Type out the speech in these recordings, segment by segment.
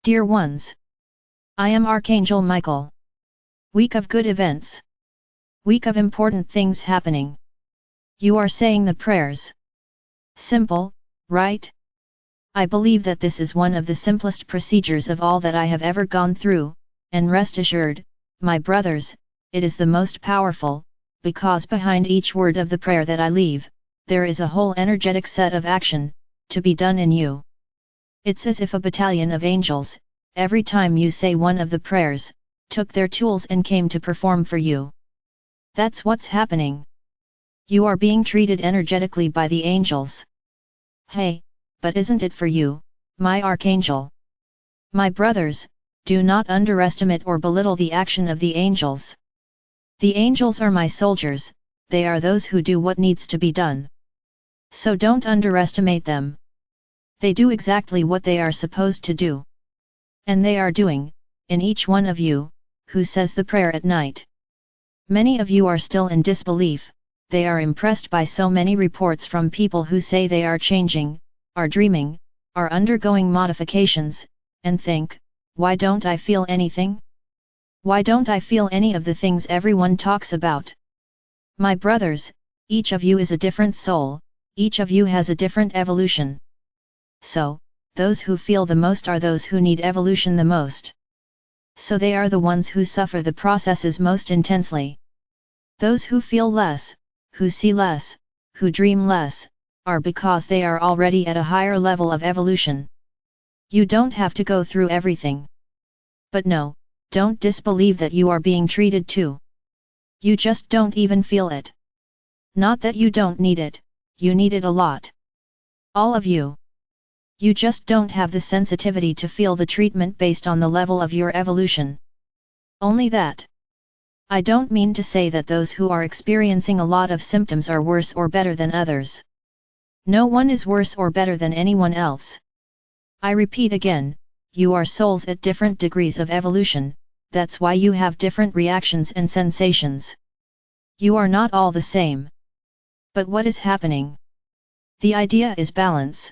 Dear ones, I am Archangel Michael. Week of good events. Week of important things happening. You are saying the prayers. Simple, right? I believe that this is one of the simplest procedures of all that I have ever gone through, and rest assured, my brothers, it is the most powerful, because behind each word of the prayer that I leave, there is a whole energetic set of action, to be done in you. It's as if a battalion of angels, every time you say one of the prayers, took their tools and came to perform for you. That's what's happening. You are being treated energetically by the angels. Hey, but isn't it for you, my archangel? My brothers, do not underestimate or belittle the action of the angels. The angels are my soldiers, they are those who do what needs to be done. So don't underestimate them. They do exactly what they are supposed to do. And they are doing, in each one of you, who says the prayer at night. Many of you are still in disbelief, they are impressed by so many reports from people who say they are changing, are dreaming, are undergoing modifications, and think, why don't I feel anything? Why don't I feel any of the things everyone talks about? My brothers, each of you is a different soul, each of you has a different evolution. So, those who feel the most are those who need evolution the most. So they are the ones who suffer the processes most intensely. Those who feel less, who see less, who dream less, are because they are already at a higher level of evolution. You don't have to go through everything. But no, don't disbelieve that you are being treated too. You just don't even feel it. Not that you don't need it, you need it a lot. All of you. You just don't have the sensitivity to feel the treatment based on the level of your evolution. Only that. I don't mean to say that those who are experiencing a lot of symptoms are worse or better than others. No one is worse or better than anyone else. I repeat again, you are souls at different degrees of evolution, that's why you have different reactions and sensations. You are not all the same. But what is happening? The idea is balance.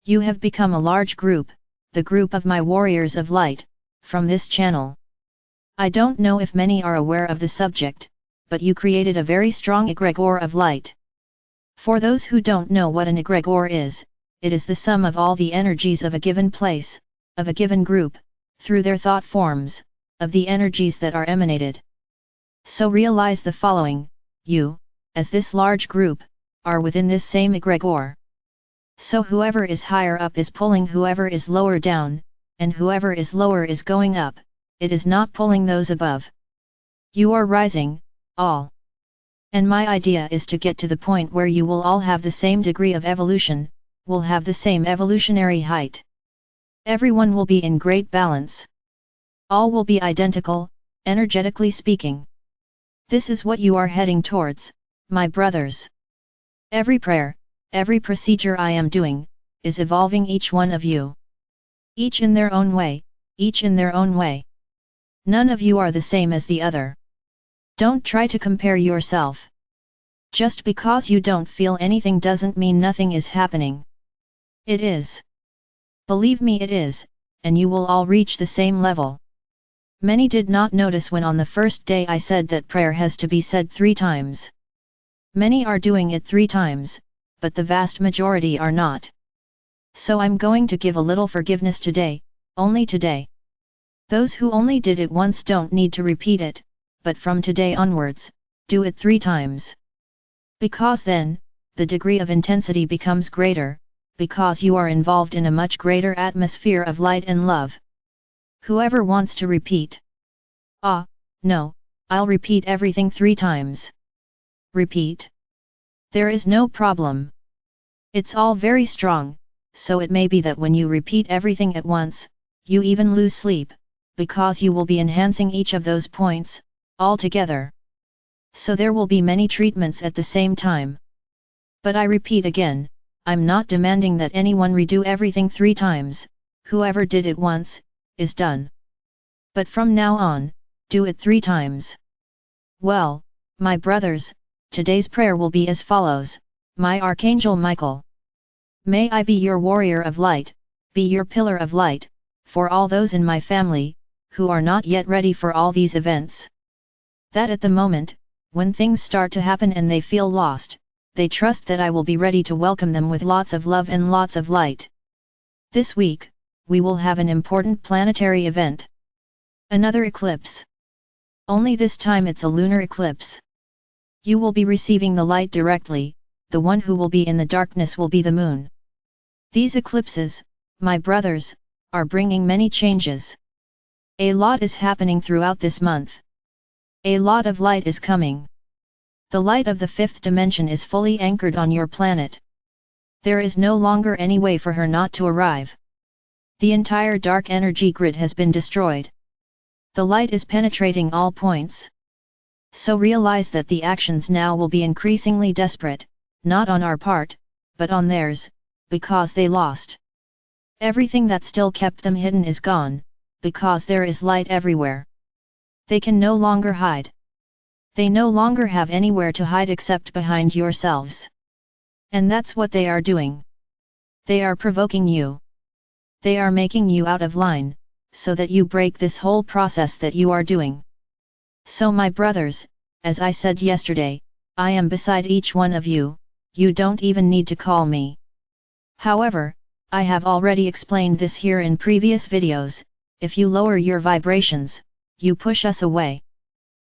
You have become a large group, the group of my warriors of light, from this channel. I don't know if many are aware of the subject, but you created a very strong egregore of light. For those who don't know what an egregore is, it is the sum of all the energies of a given place, of a given group, through their thought forms, of the energies that are emanated. So realize the following, you, as this large group, are within this same egregore. So whoever is higher up is pulling whoever is lower down, and whoever is lower is going up, it is not pulling those above. You are rising, all. And my idea is to get to the point where you will all have the same degree of evolution, will have the same evolutionary height. Everyone will be in great balance. All will be identical, energetically speaking. This is what you are heading towards, my brothers. Every prayer, every procedure I am doing, is evolving each one of you. Each in their own way, each in their own way. None of you are the same as the other. Don't try to compare yourself. Just because you don't feel anything doesn't mean nothing is happening. It is. Believe me, it is, and you will all reach the same level. Many did not notice when on the first day I said that prayer has to be said 3 times. Many are doing it 3 times, but the vast majority are not. So I'm going to give a little forgiveness today, only today. Those who only did it once don't need to repeat it, but from today onwards, do it 3 times. Because then, the degree of intensity becomes greater, because you are involved in a much greater atmosphere of light and love. Whoever wants to repeat? No, I'll repeat everything 3 times. Repeat. There is no problem. It's all very strong, so it may be that when you repeat everything at once, you even lose sleep, because you will be enhancing each of those points, all together. So there will be many treatments at the same time. But I repeat again, I'm not demanding that anyone redo everything 3 times, whoever did it once, is done. But from now on, do it 3 times. Well, my brothers, today's prayer will be as follows, my Archangel Michael. May I be your warrior of light, be your pillar of light, for all those in my family, who are not yet ready for all these events. That at the moment, when things start to happen and they feel lost, they trust that I will be ready to welcome them with lots of love and lots of light. This week, we will have an important planetary event. Another eclipse. Only this time it's a lunar eclipse. You will be receiving the light directly, the one who will be in the darkness will be the moon. These eclipses, my brothers, are bringing many changes. A lot is happening throughout this month. A lot of light is coming. The light of the fifth dimension is fully anchored on your planet. There is no longer any way for her not to arrive. The entire dark energy grid has been destroyed. The light is penetrating all points. So realize that the actions now will be increasingly desperate, not on our part, but on theirs, because they lost. Everything that still kept them hidden is gone, because there is light everywhere. They can no longer hide. They no longer have anywhere to hide except behind yourselves. And that's what they are doing. They are provoking you. They are making you out of line, so that you break this whole process that you are doing. So my brothers, as I said yesterday, I am beside each one of you, you don't even need to call me. However, I have already explained this here in previous videos, if you lower your vibrations, you push us away.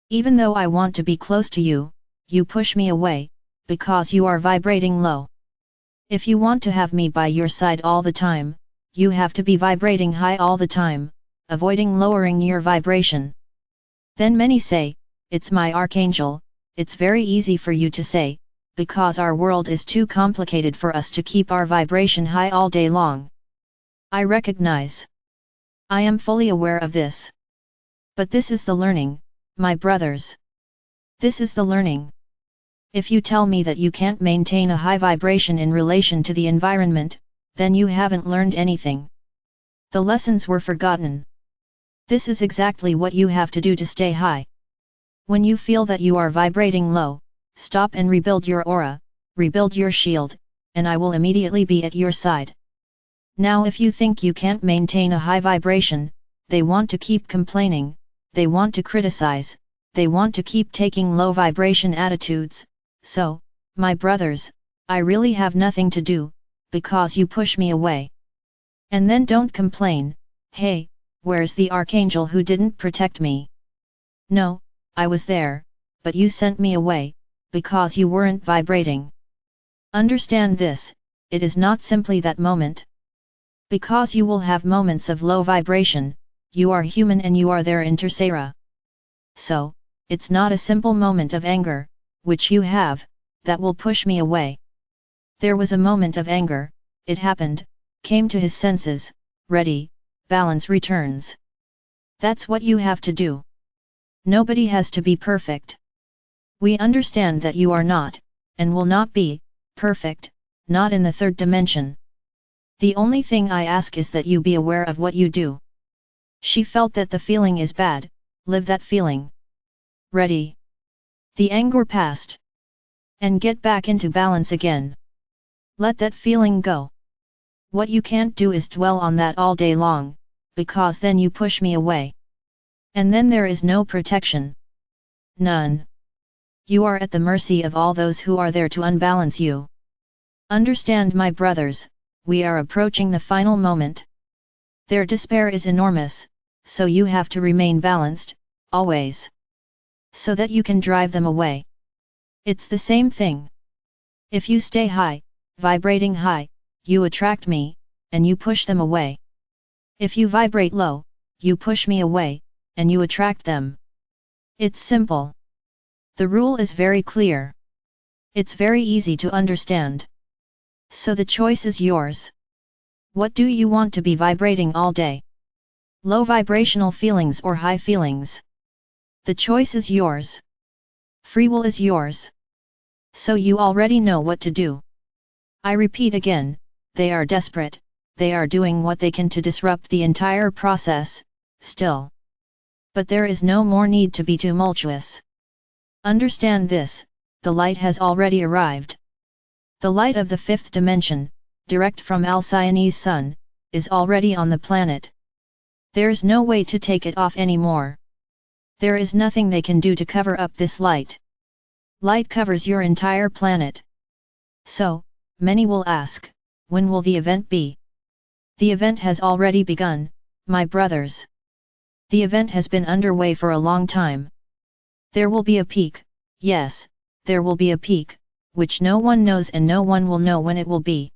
Even though I want to be close to you, you push me away, because you are vibrating low. If you want to have me by your side all the time, you have to be vibrating high all the time, avoiding lowering your vibration. Then many say, it's my archangel, it's very easy for you to say, because our world is too complicated for us to keep our vibration high all day long. I recognize. I am fully aware of this. But this is the learning, my brothers. This is the learning. If you tell me that you can't maintain a high vibration in relation to the environment, then you haven't learned anything. The lessons were forgotten. This is exactly what you have to do to stay high. When you feel that you are vibrating low, stop and rebuild your aura, rebuild your shield, and I will immediately be at your side. Now if you think you can't maintain a high vibration, they want to keep complaining, they want to criticize, they want to keep taking low vibration attitudes, so, my brothers, I really have nothing to do, because you push me away. And then don't complain, hey, where's the archangel who didn't protect me? No, I was there, but you sent me away, because you weren't vibrating. Understand this, it is not simply that moment. Because you will have moments of low vibration, you are human and you are there in Tercera. So, it's not a simple moment of anger, which you have, that will push me away. There was a moment of anger, it happened, came to his senses, ready, balance returns. That's what you have to do. Nobody has to be perfect. We understand that you are not, and will not be, perfect, not in the third dimension. The only thing I ask is that you be aware of what you do. She felt that the feeling is bad, live that feeling. Ready. The anger passed. And get back into balance again. Let that feeling go. What you can't do is dwell on that all day long, because then you push me away. And then there is no protection. None. You are at the mercy of all those who are there to unbalance you. Understand, my brothers, we are approaching the final moment. Their despair is enormous, so you have to remain balanced, always. So that you can drive them away. It's the same thing. If you stay high, vibrating high, you attract me, and you push them away. If you vibrate low, you push me away, and you attract them. It's simple. The rule is very clear. It's very easy to understand. So the choice is yours. What do you want to be vibrating all day? Low vibrational feelings or high feelings? The choice is yours. Free will is yours. So you already know what to do. I repeat again, they are desperate, they are doing what they can to disrupt the entire process, still. But there is no more need to be tumultuous. Understand this, the light has already arrived. The light of the fifth dimension, direct from Alcyone's sun, is already on the planet. There's no way to take it off anymore. There is nothing they can do to cover up this light. Light covers your entire planet. So, many will ask, when will the event be? The event has already begun, my brothers. The event has been underway for a long time. There will be a peak, yes, there will be a peak, which no one knows and no one will know when it will be.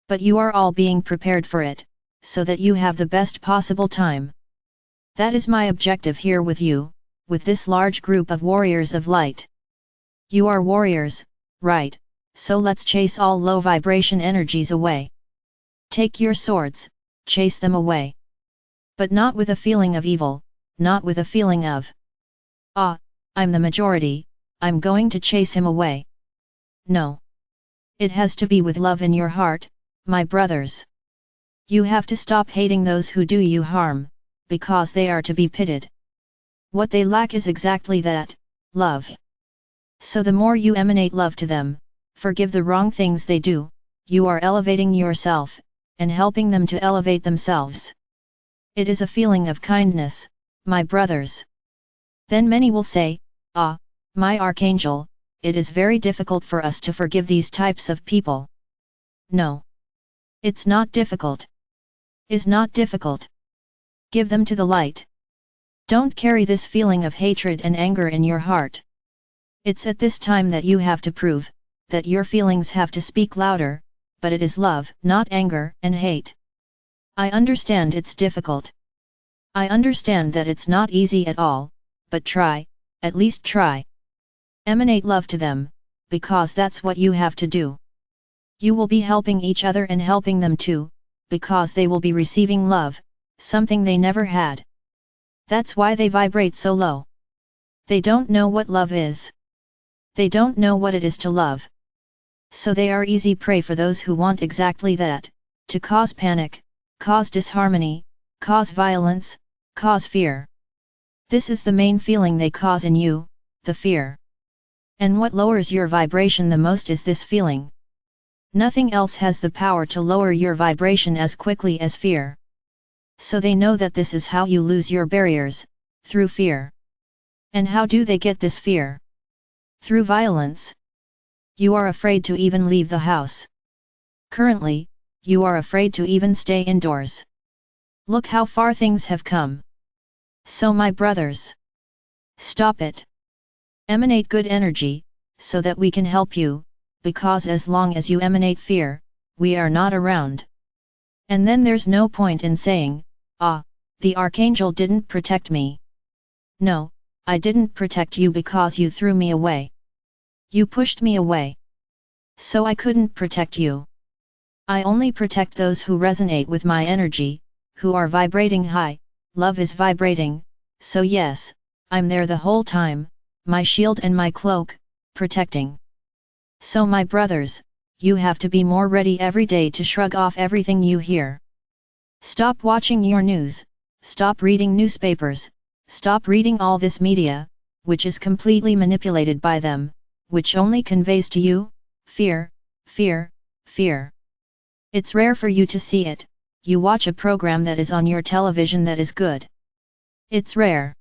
But you are all being prepared for it, so that you have the best possible time. That is my objective here with you, with this large group of warriors of light. You are warriors, right, so let's chase all low vibration energies away. Take your swords, chase them away. But not with a feeling of evil, not with a feeling of, ah, I'm the majority, I'm going to chase him away. No. It has to be with love in your heart, my brothers. You have to stop hating those who do you harm, because they are to be pitied. What they lack is exactly that, love. So the more you emanate love to them, forgive the wrong things they do, you are elevating yourself, and helping them to elevate themselves. It is a feeling of kindness, my brothers. Then many will say, ah, my Archangel, it is very difficult for us to forgive these types of people. No. It's not difficult. Is not difficult. Give them to the light. Don't carry this feeling of hatred and anger in your heart. It's at this time that you have to prove, that your feelings have to speak louder, but it is love, not anger and hate. I understand it's difficult. I understand that it's not easy at all, but try, at least try. Emanate love to them, because that's what you have to do. You will be helping each other and helping them too, because they will be receiving love, something they never had. That's why they vibrate so low. They don't know what love is. They don't know what it is to love. So they are easy prey for those who want exactly that, to cause panic, cause disharmony, cause violence, cause fear. This is the main feeling they cause in you, the fear. And what lowers your vibration the most is this feeling. Nothing else has the power to lower your vibration as quickly as fear. So they know that this is how you lose your barriers, through fear. And how do they get this fear? Through violence. You are afraid to even leave the house. Currently, you are afraid to even stay indoors. Look how far things have come. So my brothers, stop it. Emanate good energy, so that we can help you, because as long as you emanate fear, we are not around. And then there's no point in saying, ah, the Archangel didn't protect me. No, I didn't protect you because you threw me away. You pushed me away. So I couldn't protect you. I only protect those who resonate with my energy, who are vibrating high, love is vibrating, so yes, I'm there the whole time, my shield and my cloak, protecting. So my brothers, you have to be more ready every day to shrug off everything you hear. Stop watching your news, stop reading newspapers, stop reading all this media, which is completely manipulated by them, which only conveys to you, fear, fear, fear. It's rare for you to see it, you watch a program that is on your television that is good. It's rare.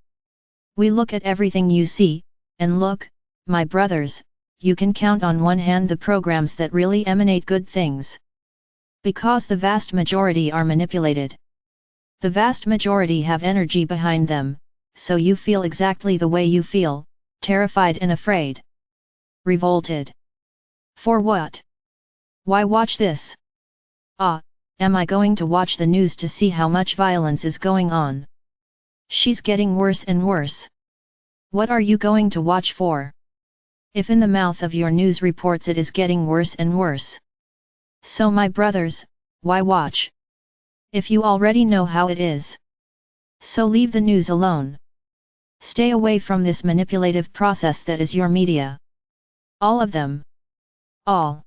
We look at everything you see, and look, my brothers, you can count on one hand the programs that really emanate good things. Because the vast majority are manipulated. The vast majority have energy behind them, so you feel exactly the way you feel, terrified and afraid. Revolted. For what? Why watch this? Ah, am I going to watch the news to see how much violence is going on? She's getting worse and worse. What are you going to watch for? If in the mouth of your news reports it is getting worse and worse. So my brothers, why watch? If you already know how it is. So leave the news alone. Stay away from this manipulative process that is your media. All of them. All.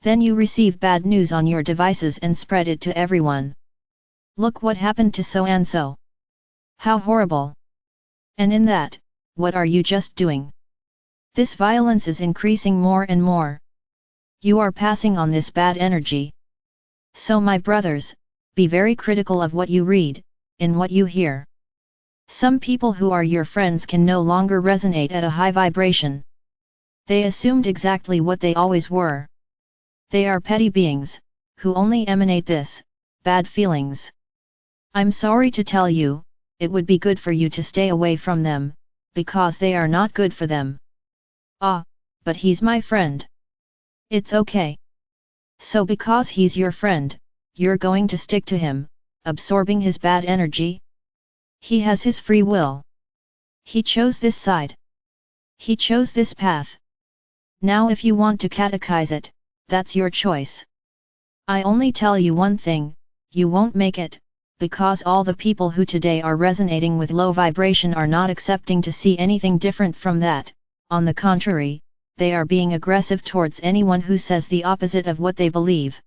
Then you receive bad news on your devices and spread it to everyone. Look what happened to so and so. How horrible. And in that, what are you just doing? This violence is increasing more and more. You are passing on this bad energy. So my brothers, be very critical of what you read, in what you hear. Some people who are your friends can no longer resonate at a high vibration. They assumed exactly what they always were. They are petty beings, who only emanate this, bad feelings. I'm sorry to tell you, it would be good for you to stay away from them, because they are not good for them. Ah, but he's my friend. It's okay. So because he's your friend, you're going to stick to him, absorbing his bad energy? He has his free will. He chose this side. He chose this path. Now if you want to catechize it, that's your choice. I only tell you one thing, you won't make it, because all the people who today are resonating with low vibration are not accepting to see anything different from that. On the contrary, they are being aggressive towards anyone who says the opposite of what they believe.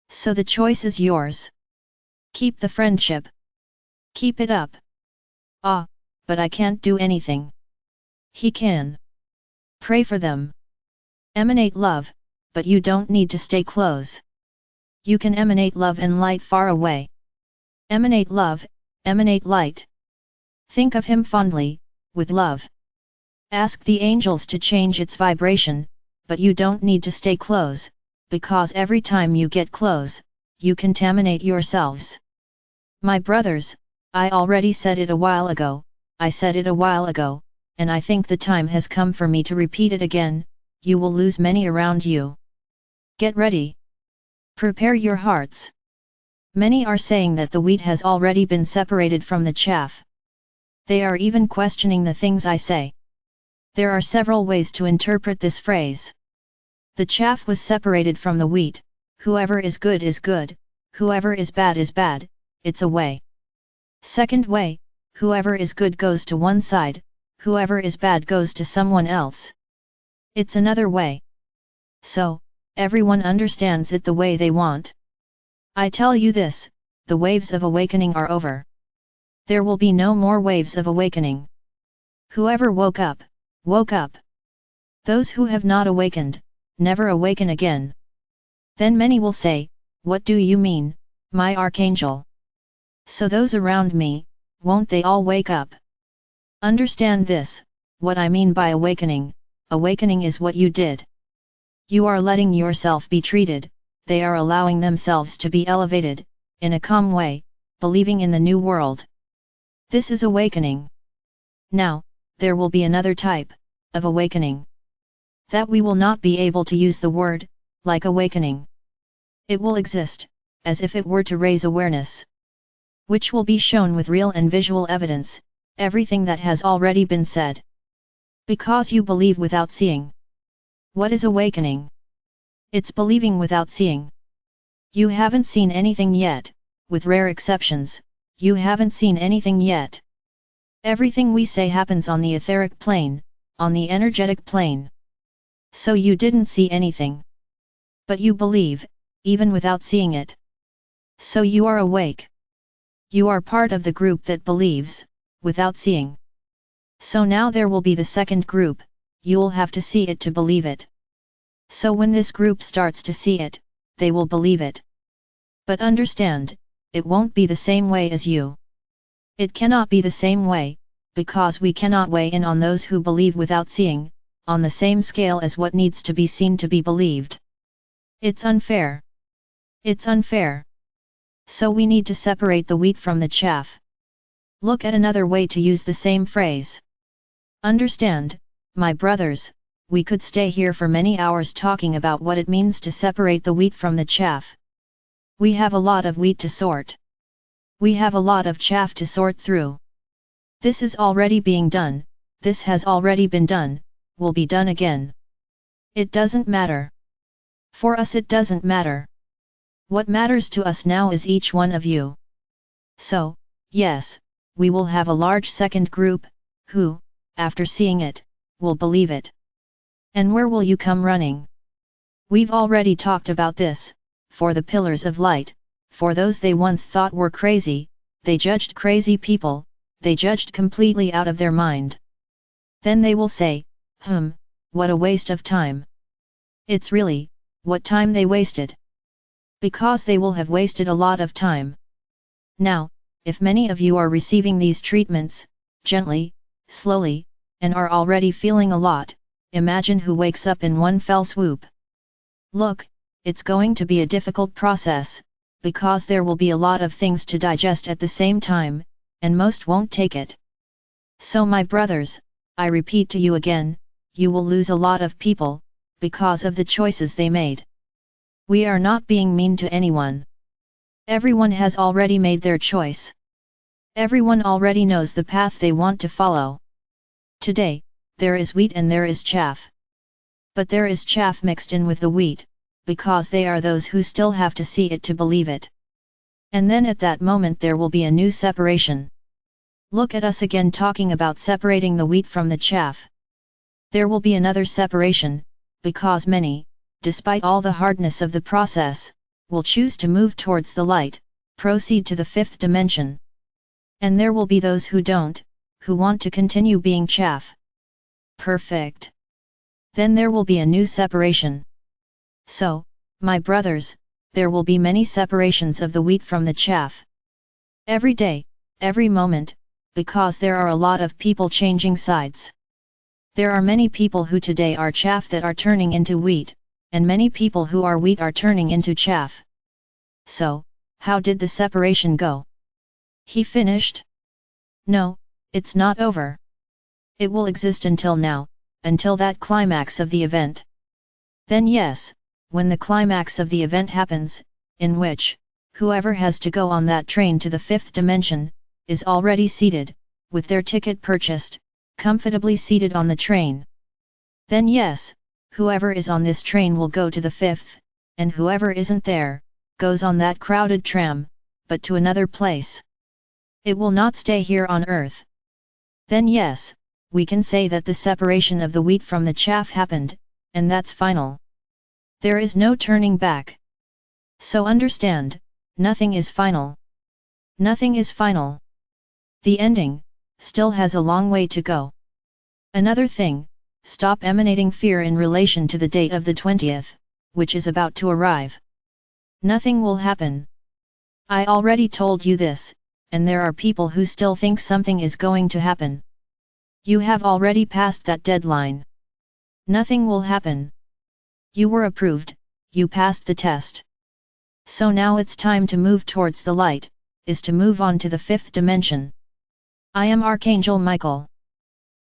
So the choice is yours. Keep the friendship. Keep it up. Ah, but I can't do anything. He can. Pray for them. Emanate love, but you don't need to stay close. You can emanate love and light far away. Emanate love, emanate light. Think of him fondly, with love. Ask the angels to change its vibration, but you don't need to stay close, because every time you get close, you contaminate yourselves. My brothers, I already said it a while ago, and I think the time has come for me to repeat it again, you will lose many around you. Get ready. Prepare your hearts. Many are saying that the wheat has already been separated from the chaff. They are even questioning the things I say. There are several ways to interpret this phrase. The chaff was separated from the wheat, whoever is good, whoever is bad, it's a way. Second way, whoever is good goes to one side, whoever is bad goes to someone else. It's another way. So, everyone understands it the way they want. I tell you this, the waves of awakening are over. There will be no more waves of awakening. Whoever woke up, woke up. Those who have not awakened, never awaken again. Then many will say, what do you mean, my archangel? So those around me, won't they all wake up? Understand this, what I mean by awakening is what you did. You are letting yourself be treated, they are allowing themselves to be elevated, in a calm way, believing in the new world. This is awakening. Now, there will be another type of awakening. That we will not be able to use the word, like awakening. It will exist, as if it were to raise awareness. Which will be shown with real and visual evidence, everything that has already been said. Because you believe without seeing. What is awakening? It's believing without seeing. You haven't seen anything yet, with rare exceptions, you haven't seen anything yet. Everything we say happens on the etheric plane, on the energetic plane. So you didn't see anything. But you believe, even without seeing it. So you are awake. You are part of the group that believes, without seeing. So now there will be the second group, you'll have to see it to believe it. So when this group starts to see it, they will believe it. But understand, it won't be the same way as you. It cannot be the same way, because we cannot weigh in on those who believe without seeing, on the same scale as what needs to be seen to be believed. It's unfair. It's unfair. So we need to separate the wheat from the chaff. Look at another way to use the same phrase. Understand, my brothers, we could stay here for many hours talking about what it means to separate the wheat from the chaff. We have a lot of wheat to sort. We have a lot of chaff to sort through. This is already being done, this has already been done, will be done again. It doesn't matter. For us it doesn't matter. What matters to us now is each one of you. So, yes, we will have a large second group, who, after seeing it, will believe it. And where will you come running? We've already talked about this, for the pillars of light, for those they once thought were crazy, they judged crazy people, they judged completely out of their mind. Then they will say, what a waste of time. It's really, what time they wasted. Because they will have wasted a lot of time. Now, if many of you are receiving these treatments, gently, slowly, and are already feeling a lot, imagine who wakes up in one fell swoop. Look, it's going to be a difficult process, because there will be a lot of things to digest at the same time, and most won't take it. So my brothers, I repeat to you again, you will lose a lot of people, because of the choices they made. We are not being mean to anyone. Everyone has already made their choice. Everyone already knows the path they want to follow. Today, there is wheat and there is chaff. But there is chaff mixed in with the wheat, because they are those who still have to see it to believe it. And then at that moment there will be a new separation. Look at us again talking about separating the wheat from the chaff. There will be another separation, because many, despite all the hardness of the process, will choose to move towards the light, proceed to the fifth dimension. And there will be those who don't, who want to continue being chaff. Perfect. Then there will be a new separation. So, my brothers, there will be many separations of the wheat from the chaff. Every day, every moment, because there are a lot of people changing sides. There are many people who today are chaff that are turning into wheat, and many people who are wheat are turning into chaff. So, how did the separation go? He finished? No, it's not over. It will exist until now, until that climax of the event. Then yes, when the climax of the event happens, in which, whoever has to go on that train to the fifth dimension, is already seated, with their ticket purchased, comfortably seated on the train. Then yes, whoever is on this train will go to the fifth, and whoever isn't there, goes on that crowded tram, but to another place. It will not stay here on earth. Then yes, we can say that the separation of the wheat from the chaff happened, and that's final. There is no turning back. So understand, nothing is final. Nothing is final. The ending, still has a long way to go. Another thing, stop emanating fear in relation to the date of the 20th, which is about to arrive. Nothing will happen. I already told you this, and there are people who still think something is going to happen. You have already passed that deadline. Nothing will happen. You were approved, you passed the test. So now it's time to move towards the light, is to move on to the fifth dimension. I am Archangel Michael.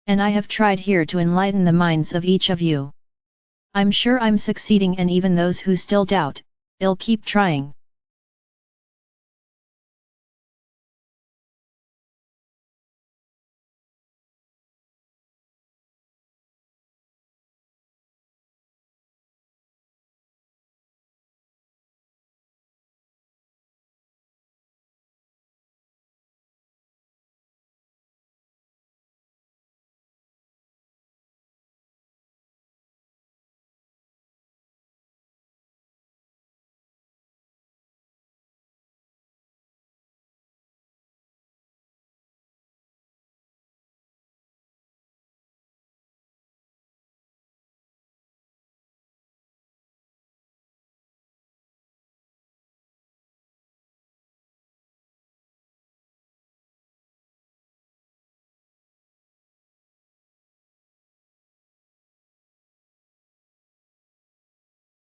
And I have tried here to enlighten the minds of each of you. I'm sure I'm succeeding, and even those who still doubt, I'll keep trying.